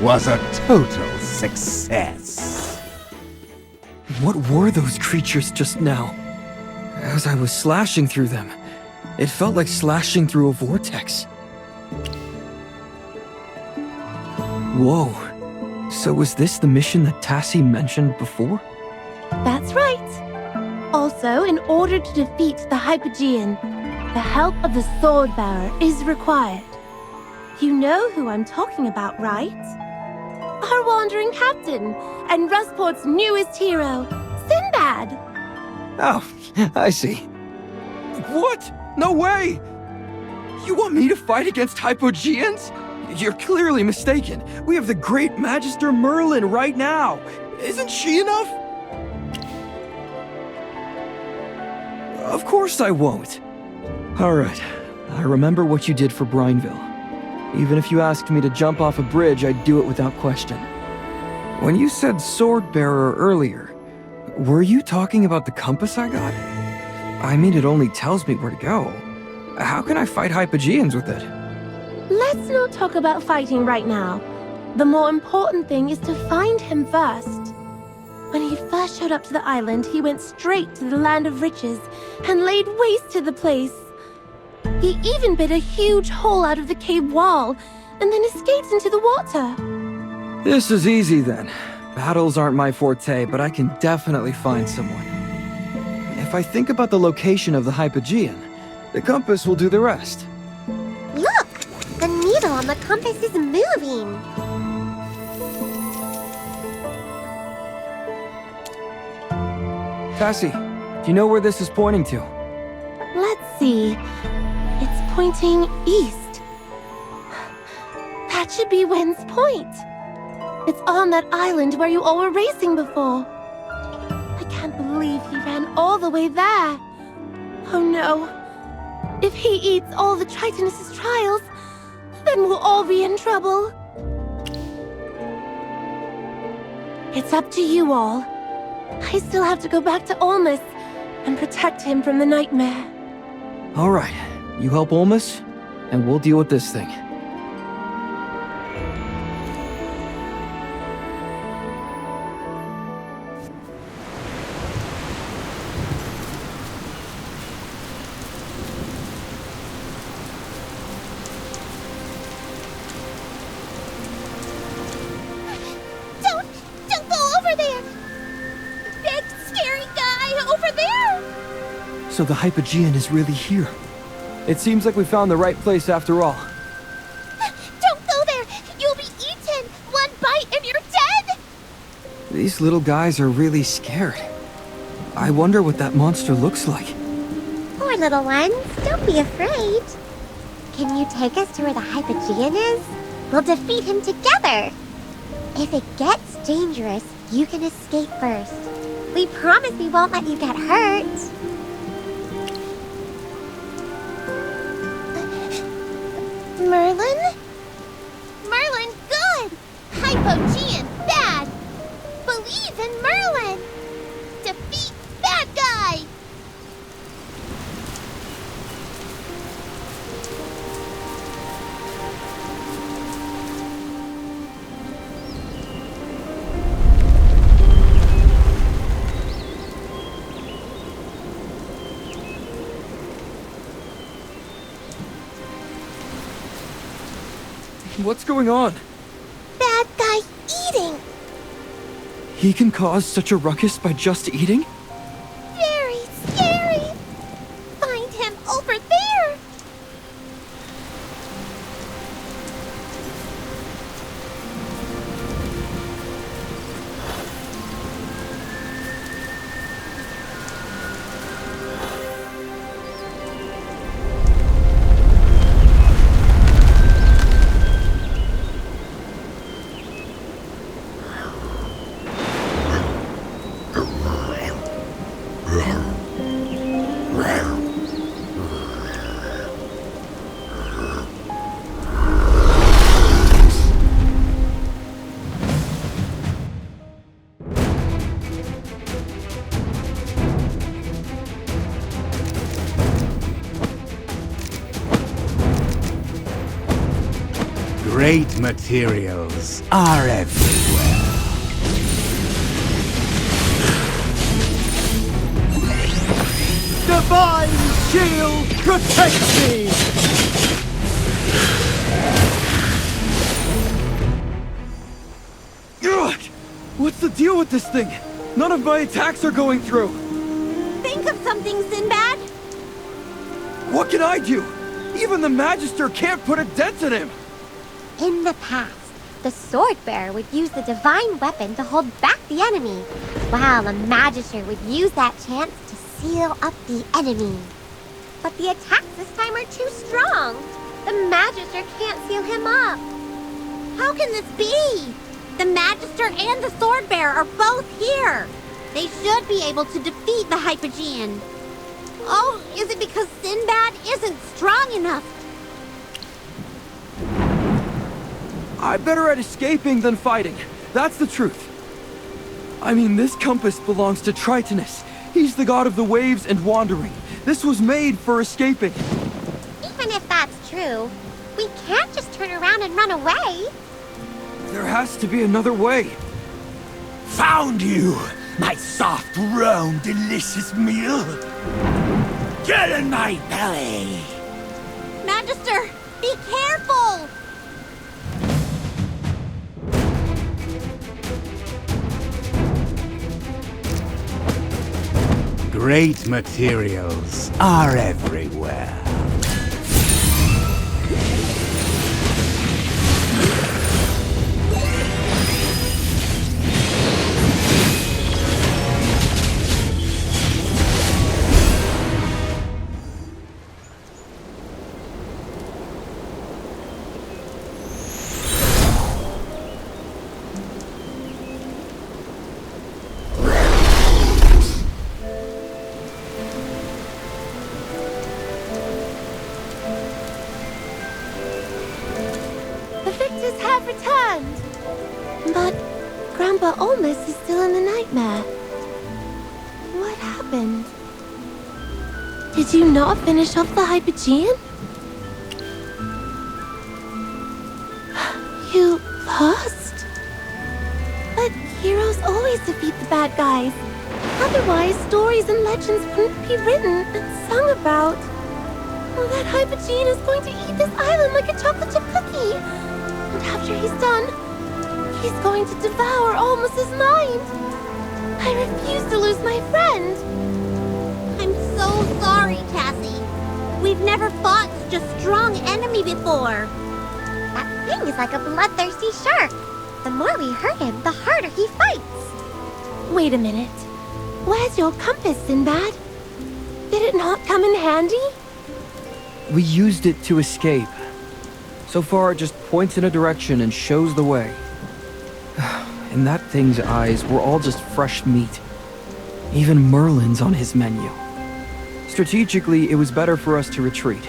was a total success. What were those creatures just now? As I was slashing through them, it felt like slashing through a vortex. Whoa. So was this the mission that Tassie mentioned before? That's right. Also, in order to defeat the Hypogean, the help of the Swordbearer is required. You know who I'm talking about, right? Our wandering captain, and Rustport's newest hero, Sinbad. Oh, I see. What? No way! You want me to fight against Hypogeans? You're clearly mistaken. We have the great Magister Merlin right now. Isn't she enough? Of course I won't. Alright, I remember what you did for Brineville. Even if you asked me to jump off a bridge, I'd do it without question. When you said Swordbearer earlier, were you talking about the compass I got? I mean, it only tells me where to go. How can I fight Hypogeans with it? Let's not talk about fighting right now. The more important thing is to find him first. When he first showed up to the island, he went straight to the Land of Riches and laid waste to the place. He even bit a huge hole out of the cave wall and then escaped into the water. This is easy then. Battles aren't my forte, but I can definitely find someone. If I think about the location of the Hypogean, the compass will do the rest. Look! The needle on the compass is moving! Tassie, do you know where this is pointing to? Let's see. It's pointing east. That should be Wind's Point. It's on that island where you all were racing before. I can't believe he ran all the way there. Oh no. If he eats all the Tritonus' trials, then we'll all be in trouble. It's up to you all. I still have to go back to Olmus and protect him from the nightmare. All right, you help Olmus, and we'll deal with this thing. Don't go over there! Big, scary guy over there! So the Hypogean is really here. It seems like we found the right place after all. Don't go there! You'll be eaten! One bite and you're dead! These little guys are really scared. I wonder what that monster looks like. Poor little ones, don't be afraid. Can you take us to where the Hypogean is? We'll defeat him together! If it gets dangerous, you can escape first. We promise we won't let you get hurt. Merlin? Merlin, good! Hypogean, bad! Believe in Merlin! Defeat bad guy! What's going on? Bad guy eating! He can cause such a ruckus by just eating? Very scary! Find him over there! Great materials. materials are everywhere. Divine shield, protect me! Ugh! What's the deal with this thing? None of my attacks are going through. Think of something, Sinbad! What can I do? Even the Magister can't put a dent in him! In the past, the sword bearer would use the divine weapon to hold back the enemy, while the Magister would use that chance to seal up the enemy. But the attacks this time are too strong. The Magister can't seal him up. How can this be? The Magister and the sword bearer are both here. They should be able to defeat the Hypogean. Oh, is it because Sinbad isn't strong enough? I'm better at escaping than fighting. That's the truth. I mean, this compass belongs to Tritonus. He's the god of the waves and wandering. This was made for escaping. Even if that's true, we can't just turn around and run away. There has to be another way. Found you, my soft, round, delicious meal. Get in my belly. Magister, be careful! Great materials are everywhere. Have returned. But Grandpa Olmus is still in the nightmare. What happened? Did you not finish off the Hypogean? You lost? But heroes always defeat the bad guys. Otherwise, stories and legends wouldn't be written and sung about. Oh, that Hypogean is going to eat this island like a chocolate chip cookie. And after he's done, he's going to devour Olmus's mind. I refuse to lose my friend. I'm so sorry, Cassie. We've never fought such a strong enemy before. That thing is like a bloodthirsty shark. The more we hurt him, the harder he fights. Wait a minute. Where's your compass, Sinbad? Did it not come in handy? We used it to escape. So far, it just points in a direction and shows the way. In that thing's eyes, we're all just fresh meat. Even Merlin's on his menu. Strategically, it was better for us to retreat,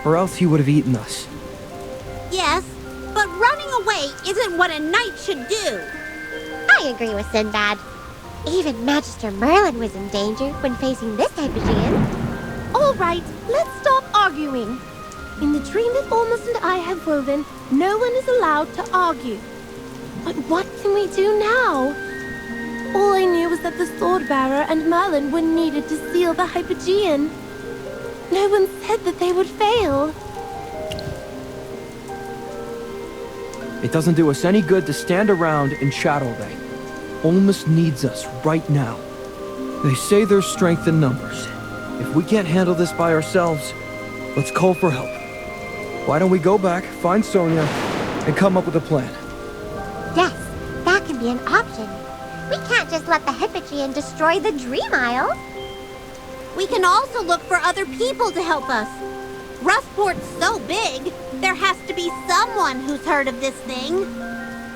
or else he would have eaten us. Yes, but running away isn't what a knight should do. I agree with Sinbad. Even Magister Merlin was in danger when facing this Hypogean. All right, let's stop arguing. In the dream that Olmus and I have woven, no one is allowed to argue. But what can we do now? All I knew was that the Swordbearer and Merlin were needed to seal the Hypogean. No one said that they would fail. It doesn't do us any good to stand around and chat all day. Olmus needs us right now. They say there's strength in numbers. If we can't handle this by ourselves, let's call for help. Why don't we go back, find Sonia, and come up with a plan? Yes, that can be an option. We can't just let the Hypogean destroy the Dream Isle. We can also look for other people to help us. Rustport's so big, there has to be someone who's heard of this thing.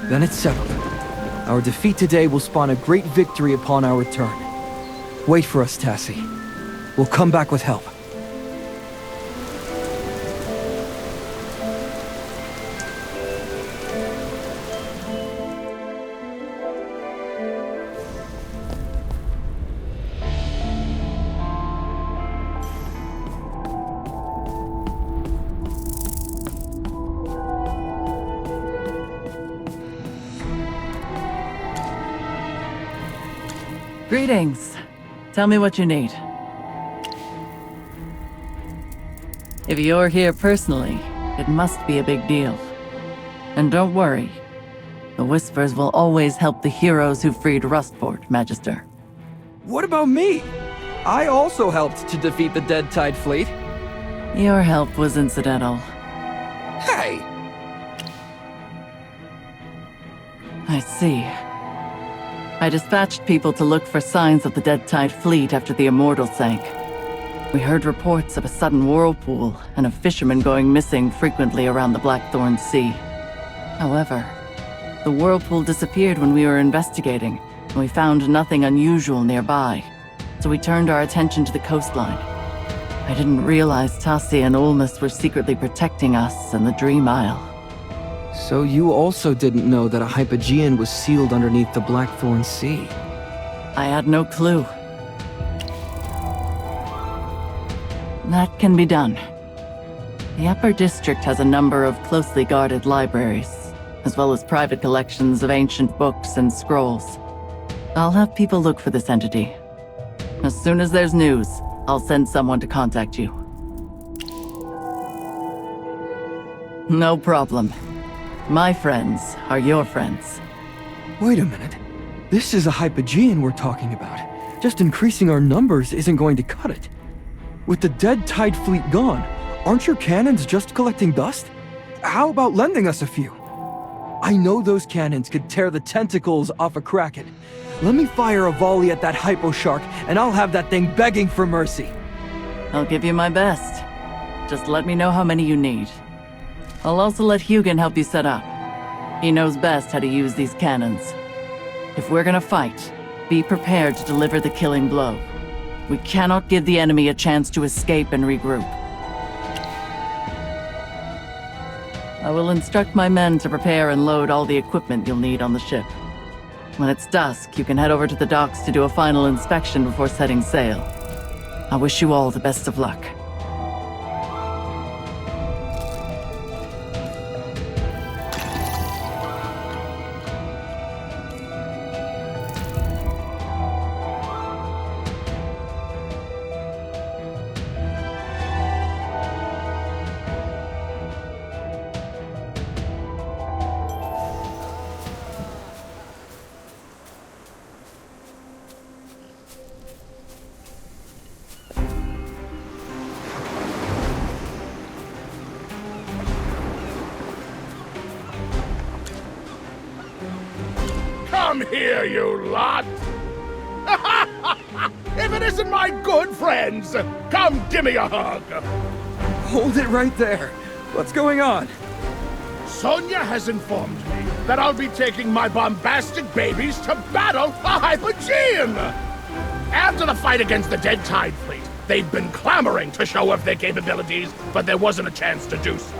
Then it's settled. Our defeat today will spawn a great victory upon our return. Wait for us, Tassie. We'll come back with help. Greetings. Tell me what you need. If you're here personally, it must be a big deal. And don't worry. The Whispers will always help the heroes who freed Rustport, Magister. What about me? I also helped to defeat the Dead Tide fleet. Your help was incidental. Hey! I see. I dispatched people to look for signs of the Dead Tide fleet after the Immortal sank. We heard reports of a sudden whirlpool and of fishermen going missing frequently around the Blackthorn Sea. However, the whirlpool disappeared when we were investigating, and we found nothing unusual nearby, so we turned our attention to the coastline. I didn't realize Tassi and Olmus were secretly protecting us and the Dream Isle. So you also didn't know that a Hypogean was sealed underneath the Blackthorn Sea? I had no clue. That can be done. The Upper District has a number of closely guarded libraries, as well as private collections of ancient books and scrolls. I'll have people look for this entity. As soon as there's news, I'll send someone to contact you. No problem. My friends are your friends. Wait a minute. This is a Hypogean we're talking about. Just increasing our numbers isn't going to cut it. With the Dead Tide fleet gone, aren't your cannons just collecting dust? How about lending us a few? I know those cannons could tear the tentacles off a Kraken. Let me fire a volley at that Hypo Shark, and I'll have that thing begging for mercy. I'll give you my best. Just let me know how many you need. I'll also let Hugin help you set up. He knows best how to use these cannons. If we're gonna fight, be prepared to deliver the killing blow. We cannot give the enemy a chance to escape and regroup. I will instruct my men to prepare and load all the equipment you'll need on the ship. When it's dusk, you can head over to the docks to do a final inspection before setting sail. I wish you all the best of luck. Come here, you lot! If it isn't my good friends, come give me a hug! Hold it right there. What's going on? Sonia has informed me that I'll be taking my bombastic babies to battle a Hypogean! After the fight against the Dead Tide fleet, they've been clamoring to show off their capabilities, but there wasn't a chance to do so.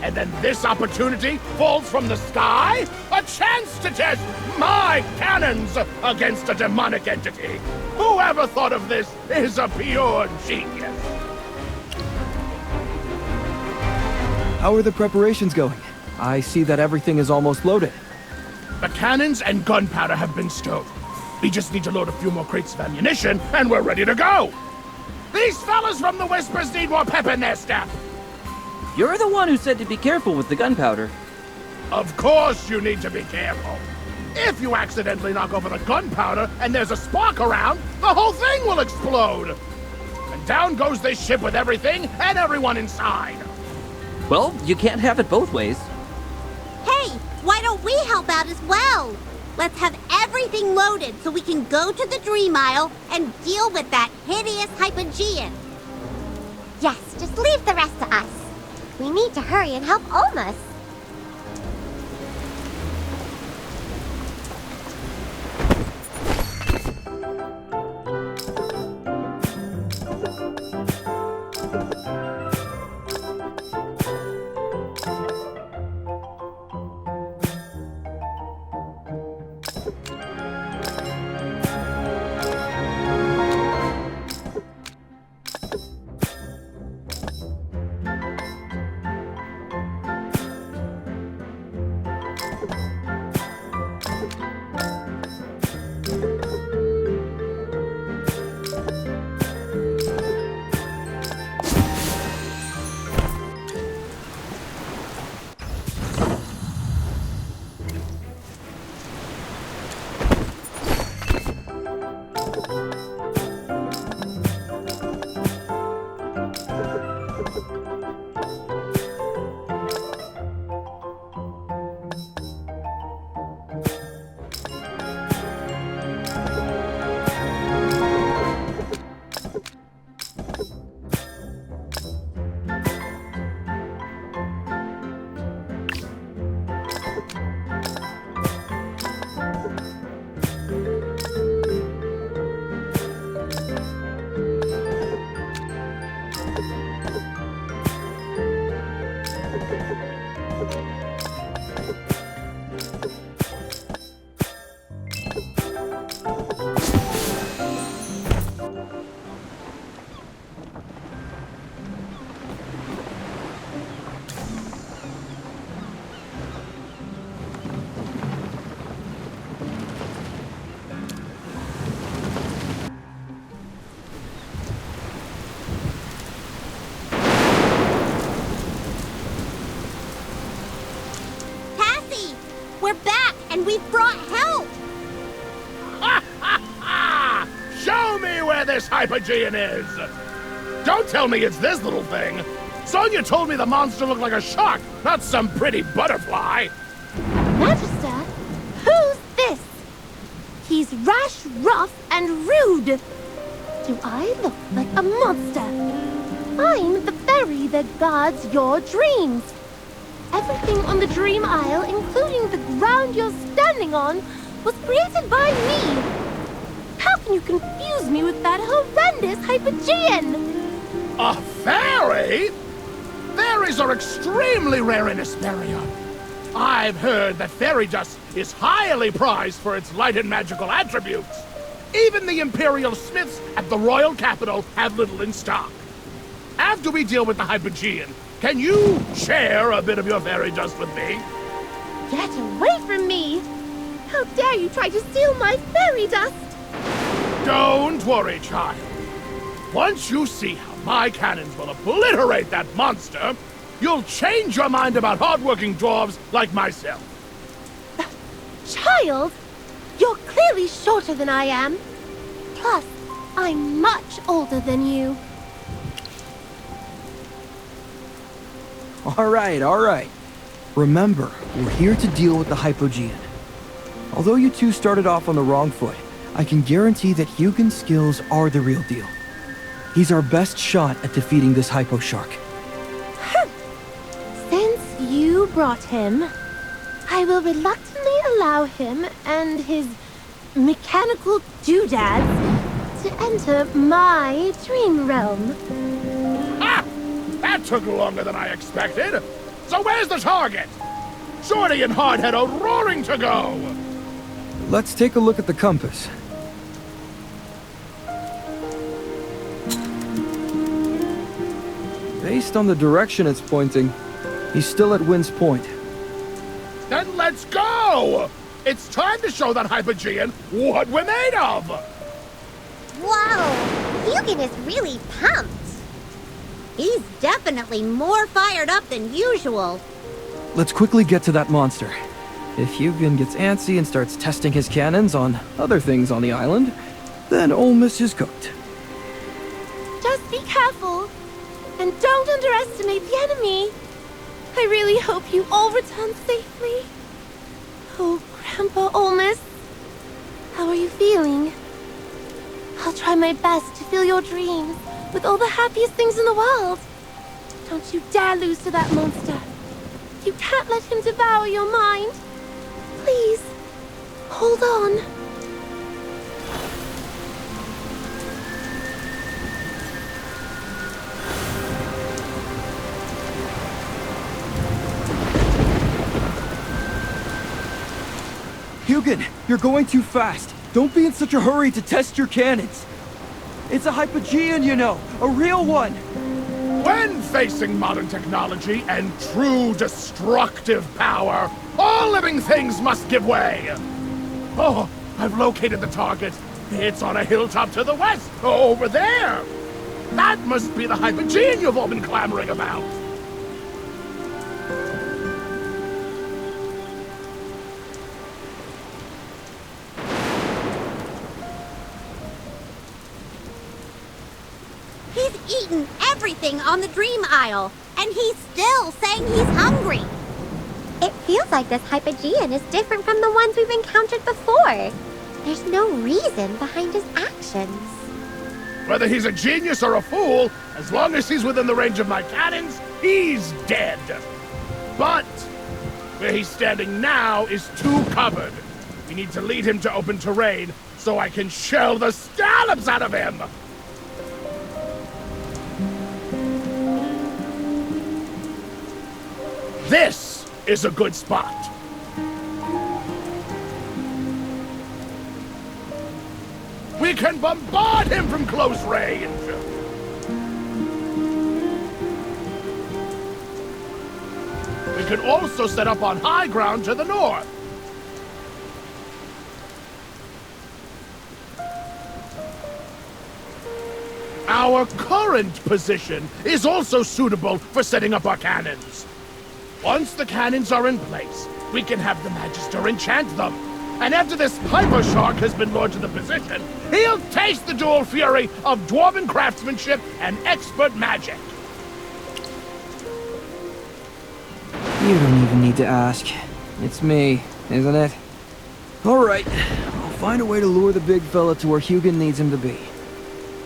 And then this opportunity falls from the sky? A chance to test my cannons against a demonic entity! Whoever thought of this is a pure genius! How are the preparations going? I see that everything is almost loaded. The cannons and gunpowder have been stowed. We just need to load a few more crates of ammunition, and we're ready to go! These fellas from the Whispers need more pep in their step! You're the one who said to be careful with the gunpowder. Of course you need to be careful. If you accidentally knock over the gunpowder and there's a spark around, the whole thing will explode! And down goes this ship with everything and everyone inside! Well, you can't have it both ways. Hey, why don't we help out as well? Let's have everything loaded so we can go to the Dream Isle and deal with that hideous Hypogean. Yes, just leave the rest to us. We need to hurry and help Olmus. back, and we've brought help! Show me where this Hypogean is! Don't tell me it's this little thing! Sonya told me the monster looked like a shark, not some pretty butterfly! Magister, who's this? He's rash, rough, and rude. Do I look like a monster? I'm the fairy that guards your dreams. Everything on the Dream Isle, including the ground you're standing on, was created by me. How can you confuse me with that horrendous Hypogean? A fairy? Fairies are extremely rare in Hesperia. I've heard that fairy dust is highly prized for its light and magical attributes. Even the Imperial Smiths at the Royal Capital have little in stock. After we deal with the Hypogean, can you share a bit of your fairy dust with me? Get away from me! How dare you try to steal my fairy dust? Don't worry, child. Once you see how my cannons will obliterate that monster, you'll change your mind about hardworking dwarves like myself. Child, you're clearly shorter than I am. Plus, I'm much older than you. All right. Remember, we're here to deal with the Hypogean. Although you two started off on the wrong foot, I can guarantee that Hugin's skills are the real deal. He's our best shot at defeating this Hypo Shark. Since you brought him, I will reluctantly allow him and his mechanical doodads to enter my dream realm. Ah! That took longer than I expected. So where's the target? Shorty and Hardhead are roaring to go. Let's take a look at the compass. Based on the direction it's pointing, he's still at Wind's Point. Then let's go! It's time to show that Hypogean what we're made of! Whoa! Hugin is really pumped. He's definitely more fired up than usual. Let's quickly get to that monster. If Hugin gets antsy and starts testing his cannons on other things on the island, then Ole Miss is cooked. Just be careful, and don't underestimate the enemy. I really hope you all return safely. Oh, Grandpa Olmus, how are you feeling? I'll try my best to fill your dreams with all the happiest things in the world. Don't you dare lose to that monster. You can't let him devour your mind. Please, hold on. Hugin, you're going too fast. Don't be in such a hurry to test your cannons. It's a Hypogean, you know, a real one. When facing modern technology and true destructive power, all living things must give way. Oh, I've located the target. It's on a hilltop to the west, over there. That must be the Hypogean you've all been clamoring about. He's eaten everything on the Dream Isle, and he's still saying he's hungry. It feels like this Hypogean is different from the ones we've encountered before. There's no reason behind his actions. Whether he's a genius or a fool, as long as he's within the range of my cannons, he's dead. But where he's standing now is too covered. We need to lead him to open terrain so I can shell the scallops out of him. This is a good spot. We can bombard him from close range. We can also set up on high ground to the north. Our current position is also suitable for setting up our cannons. Once the cannons are in place, we can have the Magister enchant them. And after this Hyper Shark has been lured to the position, he'll taste the dual fury of dwarven craftsmanship and expert magic. You don't even need to ask. It's me, isn't it? Alright, I'll find a way to lure the big fella to where Hugin needs him to be.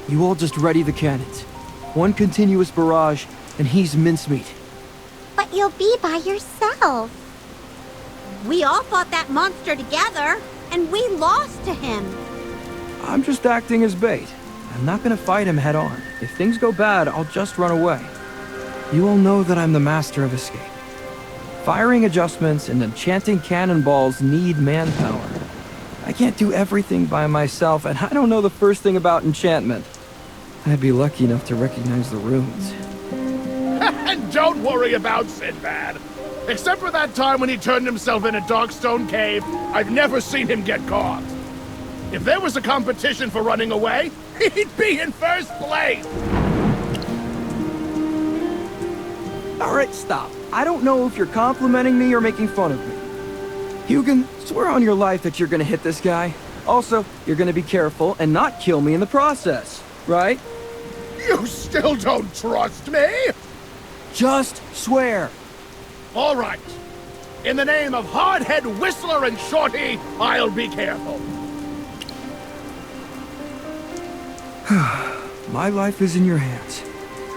You all just ready the cannons. One continuous barrage, and he's mincemeat. But you'll be by yourself. We all fought that monster together, and we lost to him. I'm just acting as bait. I'm not gonna fight him head on. If things go bad, I'll just run away. You all know that I'm the master of escape. Firing adjustments and enchanting cannonballs need manpower. I can't do everything by myself, and I don't know the first thing about enchantment. I'd be lucky enough to recognize the runes. And don't worry about Sinbad. Except for that time when he turned himself in a Darkstone cave, I've never seen him get caught. If there was a competition for running away, he'd be in first place! Alright, stop. I don't know if you're complimenting me or making fun of me. Hugin, swear on your life that you're gonna hit this guy. Also, you're gonna be careful and not kill me in the process, right? You still don't trust me? Just swear. All right. In the name of Hardhead, Whistler, and Shorty, I'll be careful. My life is in your hands.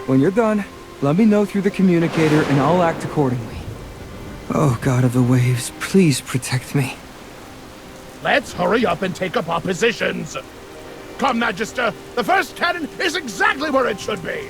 When you're done, let me know through the communicator and I'll act accordingly. Oh, God of the Waves, please protect me. Let's hurry up and take up our positions. Come, Magister. The first cannon is exactly where it should be.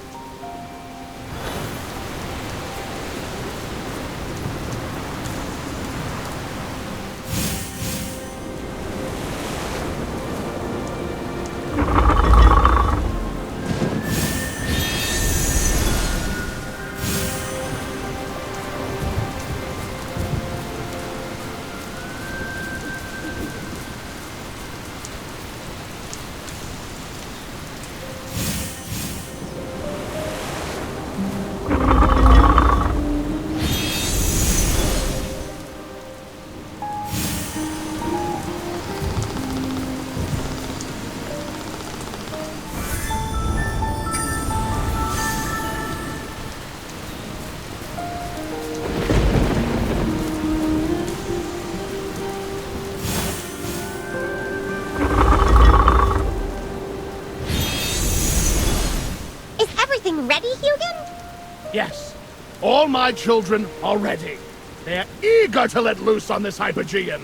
Ready, Hugin? Yes. All my children are ready. They're eager to let loose on this Hypogean.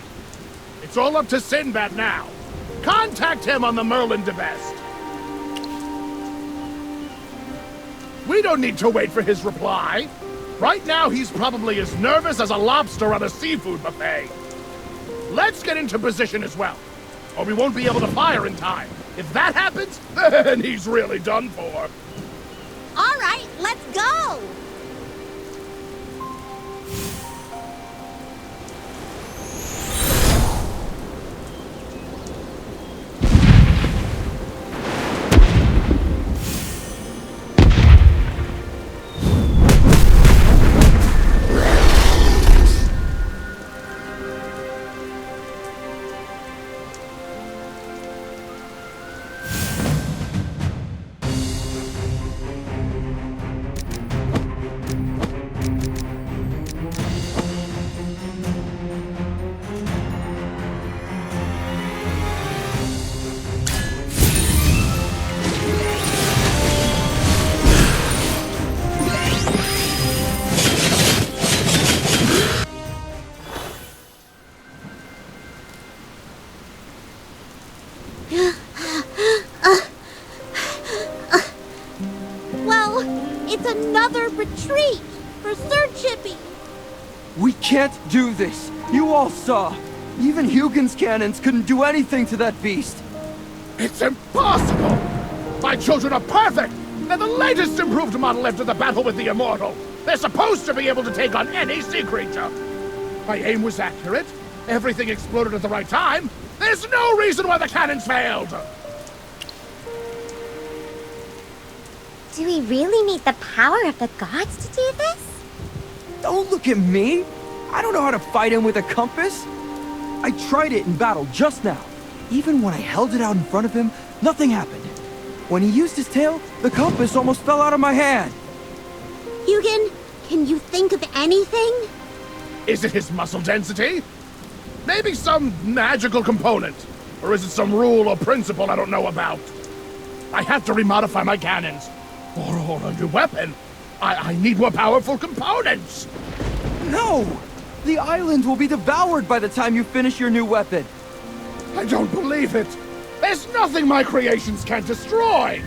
It's all up to Sinbad now. Contact him on the Merlin de Best. We don't need to wait for his reply. Right now, he's probably as nervous as a lobster on a seafood buffet. Let's get into position as well, or we won't be able to fire in time. If that happens, then he's really done for. All right, let's go! Well, it's another retreat for Sir Chippy. We can't do this. You all saw. Even Hugin's cannons couldn't do anything to that beast. It's impossible! My children are perfect! They're the latest improved model after the battle with the Immortal. They're supposed to be able to take on any sea creature. My aim was accurate. Everything exploded at the right time. There's no reason why the cannons failed! Do we really need the power of the gods to do this? Don't look at me. I don't know how to fight him with a compass. I tried it in battle just now. Even when I held it out in front of him, nothing happened. When he used his tail, the compass almost fell out of my hand. Hugin, can you think of anything? Is it his muscle density? Maybe some magical component? Or is it some rule or principle I don't know about? I have to remodify my cannons. Or a new weapon. I need more powerful components. No! The island will be devoured by the time you finish your new weapon. I don't believe it. There's nothing my creations can't destroy.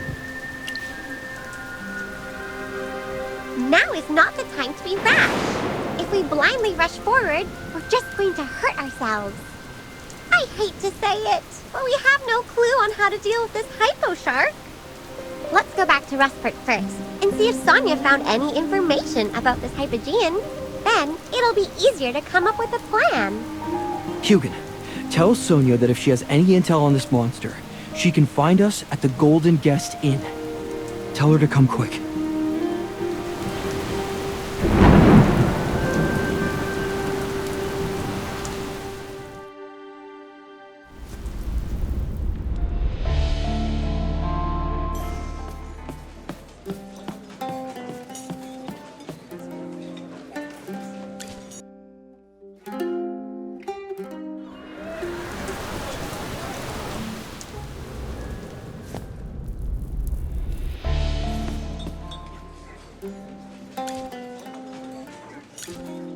Now is not the time to be rash. If we blindly rush forward, we're just going to hurt ourselves. I hate to say it, but we have no clue on how to deal with this hypo shark. Let's go back to Rustport first and see if Sonia found any information about this Hypogean. Then it'll be easier to come up with a plan. Hugin, tell Sonia that if she has any intel on this monster, she can find us at the Golden Guest Inn. Tell her to come quick.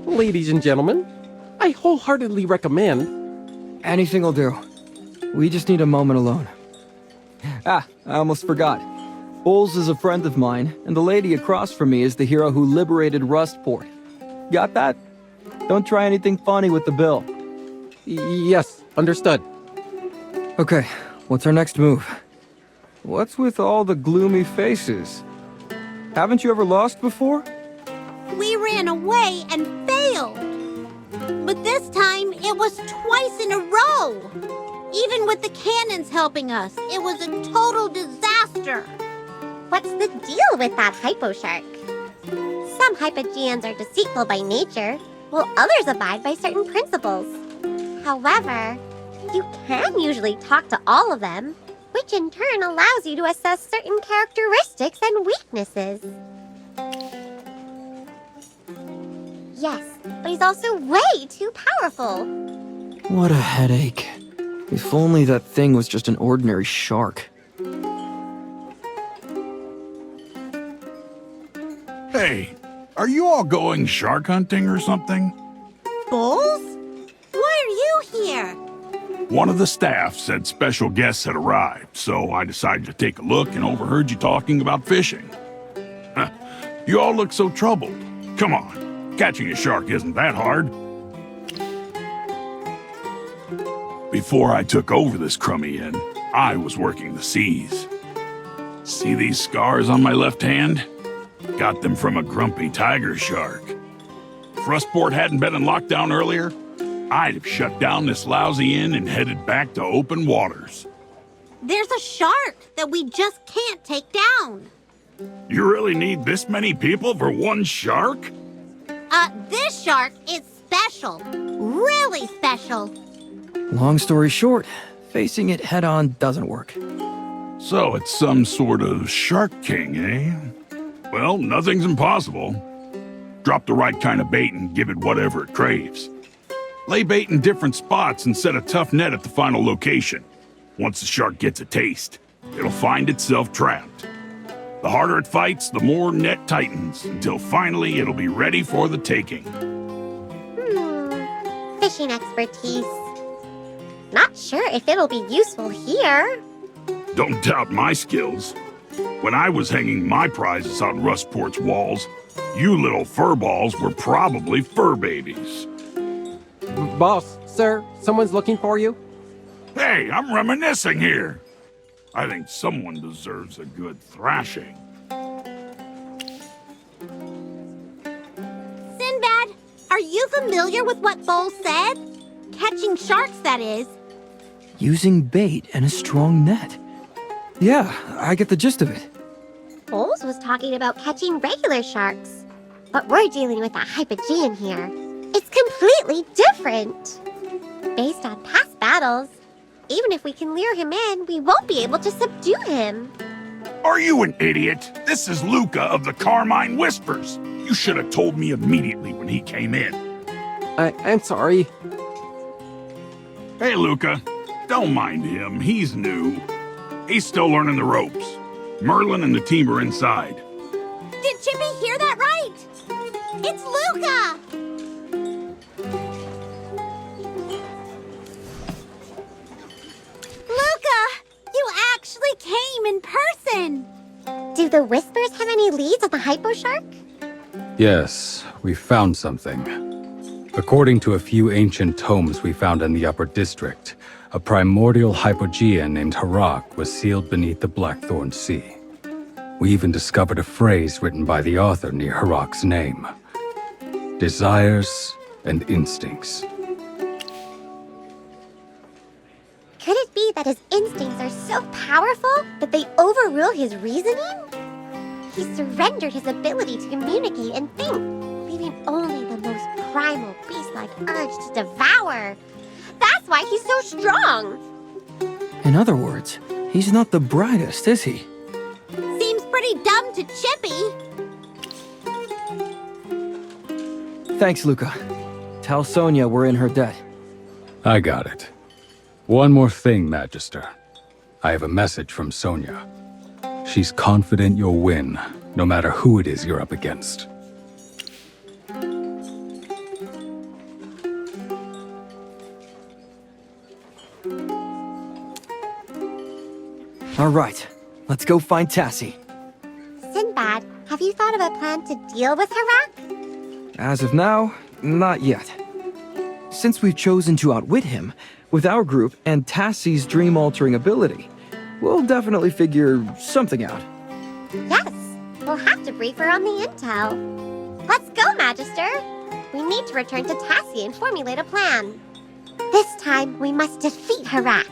Ladies and gentlemen, I wholeheartedly recommend... Anything will do. We just need a moment alone. Ah, I almost forgot. Bowles is a friend of mine, and the lady across from me is the hero who liberated Rustport. Got that? Don't try anything funny with the bill. Yes, understood. Okay, what's our next move? What's with all the gloomy faces? Haven't you ever lost before? We ran away and failed. But this time, it was twice in a row. Even with the cannons helping us, it was a total disaster. What's the deal with that hypo shark? Some Hypogeans are deceitful by nature, while others abide by certain principles. However, you can usually talk to all of them, which in turn allows you to assess certain characteristics and weaknesses. Yes, but he's also way too powerful. What a headache. If only that thing was just an ordinary shark. Hey, are you all going shark hunting or something? Bowles? Why are you here? One of the staff said special guests had arrived, so I decided to take a look and overheard you talking about fishing. Huh, you all look so troubled. Come on, catching a shark isn't that hard. Before I took over this crummy inn, I was working the seas. See these scars on my left hand? Got them from a grumpy tiger shark. If Rustport hadn't been in lockdown earlier, I'd have shut down this lousy inn and headed back to open waters. There's a shark that we just can't take down. You really need this many people for one shark? This shark is special. Really special. Long story short, facing it head-on doesn't work. So it's some sort of shark king, eh? Well, nothing's impossible. Drop the right kind of bait and give it whatever it craves. Lay bait in different spots and set a tough net at the final location. Once the shark gets a taste, it'll find itself trapped. The harder it fights, the more net tightens, until finally it'll be ready for the taking. Fishing expertise. Not sure if it'll be useful here. Don't doubt my skills. When I was hanging my prizes on Rustport's walls, you little furballs were probably fur babies. Boss, sir, someone's looking for you. Hey, I'm reminiscing here. I think someone deserves a good thrashing. Sinbad, are you familiar with what Bowles said? Catching sharks, that is. Using bait and a strong net. Yeah, I get the gist of it. Bowles was talking about catching regular sharks. But we're dealing with a Hypogean here. It's completely different. Based on past battles, even if we can lure him in, we won't be able to subdue him. Are you an idiot? This is Luca of the Carmine Whispers. You should have told me immediately when he came in. I'm sorry. Hey, Luca. Don't mind him. He's new. He's still learning the ropes. Merlin and the team are inside. Did Chippy hear that right? It's Luca! Luca! You actually came in person! Do the Whispers have any leads on the Hypo Shark? Yes, we found something. According to a few ancient tomes we found in the Upper District, a primordial hypogean named Harak was sealed beneath the Blackthorn Sea. We even discovered a phrase written by the author near Harak's name. Desires and instincts. Could it be that his instincts are so powerful that they overrule his reasoning? He surrendered his ability to communicate and think, leaving only the most primal beast-like urge to devour. That's why he's so strong. In other words, he's not the brightest, is he? Seems pretty dumb to Chippy. Thanks, Luca. Tell Sonia we're in her debt. I got it. One more thing, Magister. I have a message from Sonia. She's confident you'll win, no matter who it is you're up against. All right, let's go find Tassie. Sinbad, have you thought of a plan to deal with Harak? As of now, not yet. Since we've chosen to outwit him, with our group and Tassie's dream-altering ability, we'll definitely figure something out. Yes, we'll have to brief her on the intel. Let's go, Magister. We need to return to Tassie and formulate a plan. This time, we must defeat Harak.